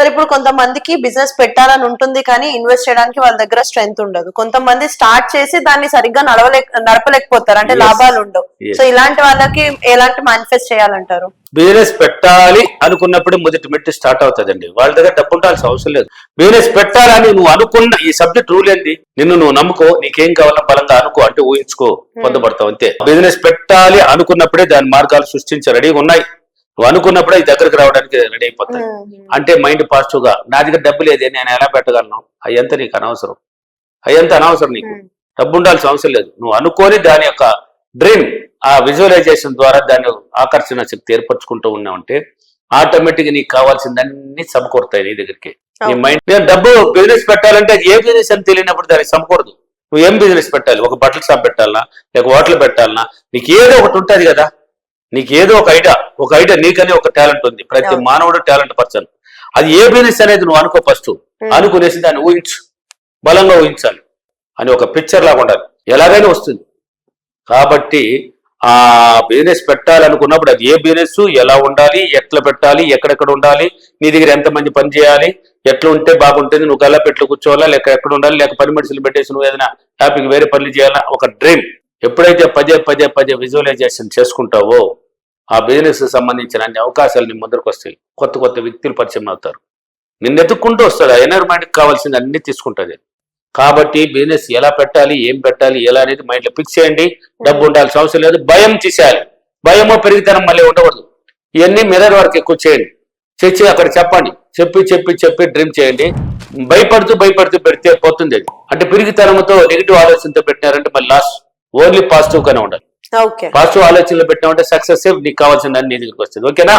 Sir ఇప్పుడు కొంతమందికి business పెట్టాలని ఉంటుంది కానీ ఇన్వెస్ట్ చేయడానికి వాళ్ళ దగ్గర స్ట్రెంగ్త్ ఉండదు. కొంతమంది స్టార్ట్ చేసి దాన్ని సరిగ్గా నడపలేకపోతారు, అంటే లాభాలు ఉండవు. సో ఇలాంటి వాళ్ళకి ఎలాంటి మేనిఫెస్ట్ చేయాలంటారు? బిజినెస్ పెట్టాలి అనుకున్నప్పుడు మొదటి మెట్టు స్టార్ట్ అవుతుందండి. వాళ్ళ దగ్గర డబ్బు ఉండాల్సిన అవసరం లేదు. బిజినెస్ పెట్టాలని నువ్వు అనుకున్న ఈ సబ్జెక్ట్ రూల్ ఏంటి? నువ్వు నమ్ముకో, నీకేం కావాలో బలంగా అనుకో, అంటే ఊహించుకో, పొందబడతావు అంతే. బిజినెస్ పెట్టాలి అనుకున్నప్పుడే దాని మార్గాలు సృష్టించి రెడీగా ఉన్నాయి. నువ్వు అనుకున్నప్పుడే ఈ దగ్గరకు రావడానికి రెడీ అయిపోతాయి. అంటే మైండ్ పాజిటివ్ గా, నా దగ్గర డబ్బు లేదే, నేను ఎలా పెట్టగలను, అయ్యంతా నీకు అనవసరం. అయ్యంతా అనవసరం. నీకు డబ్బు ఉండాల్సిన అవసరం లేదు. నువ్వు అనుకోని దాని యొక్క డ్రీమ్, ఆ విజువలైజేషన్ ద్వారా దాన్ని ఆకర్షణ శక్తి ఏర్పరచుకుంటూ ఉన్నావంటే ఆటోమేటిక్ నీకు కావాల్సిందన్నీ సమకూరుతాయి నీ దగ్గరికి. నీ మైండ్, నేను డబ్బు బిజినెస్ పెట్టాలంటే ఏ బిజినెస్ అని తెలియనప్పుడు దానికి సమకూరదు. నువ్వు ఏం బిజినెస్ పెట్టాలి? ఒక బట్టల షాప్ పెట్టాలనా, లేక హోటల్ పెట్టాలనా, నీకు ఏదో ఒకటి ఉంటుంది కదా. నీకు ఏదో ఒక ఐడియా నీకనే ఒక టాలెంట్ ఉంది. ప్రతి మానవుడు టాలెంట్ పర్సన్. అది ఏ బిజినెస్ అనేది నువ్వు అనుకో. ఫస్ట్ అనుకునేసి దాన్ని ఊహించు, బలంగా ఊహించాలి అని ఒక పిక్చర్ లాగా ఉండాలి. ఎలాగైనా వస్తుంది. కాబట్టి ఆ బిజినెస్ పెట్టాలనుకున్నప్పుడు అది ఏ బిజినెస్, ఎలా ఉండాలి, ఎట్లా పెట్టాలి, ఎక్కడెక్కడ ఉండాలి, నీ దగ్గర ఎంతమంది పని చేయాలి, ఎట్లా ఉంటే బాగుంటుంది, నువ్వు గల్లా పెట్లు కూర్చోవాలా, లేక ఎక్కడ ఉండాలి, లేక పని మనుషులు పెట్టేసి నువ్వు ఏదైనా టాపిక్ వేరే పనులు చేయాలా, ఒక డ్రీమ్. ఎప్పుడైతే పదే విజువలైజేషన్ చేసుకుంటావో ఆ బిజినెస్ సంబంధించిన అన్ని అవకాశాలు నీ ముందరకు వస్తాయి. కొత్త వ్యక్తులు పరిచయం అవుతారు. నిన్ను ఎత్తుక్కుంటూ వస్తుంది. ఆ ఎన్వైర్మెంట్కి కావాల్సింది అన్ని తీసుకుంటుంది. కాబట్టి బిజినెస్ ఎలా పెట్టాలి, ఏం పెట్టాలి, ఎలా అనేది మైండ్లో ఫిక్స్ చేయండి. డబ్బు ఉండాల్సిన అవసరం లేదు. భయం తీసేయాలి. భయమో పెరిగితనం మళ్ళీ ఉండకూడదు. ఇవన్నీ మిర్రర్ వర్క్ ఎక్కువ చేయండి. చేసి అక్కడ చెప్పండి. చెప్పి డ్రీమ్ చేయండి. భయపడుతూ పెడితే పోతుంది అది. అంటే పెరిగితనంతో నెగిటివ్ ఆలోచనతో పెట్టినారంటే మళ్ళీ లాస్. ఓన్లీ పాజిటివ్ గానే ఉండాలి. పాజిటివ్ ఆలోచనలు పెట్టినామంటే సక్సెస్ నీకు కావాల్సిన నీ దగ్గరికి వస్తుంది. ఓకేనా?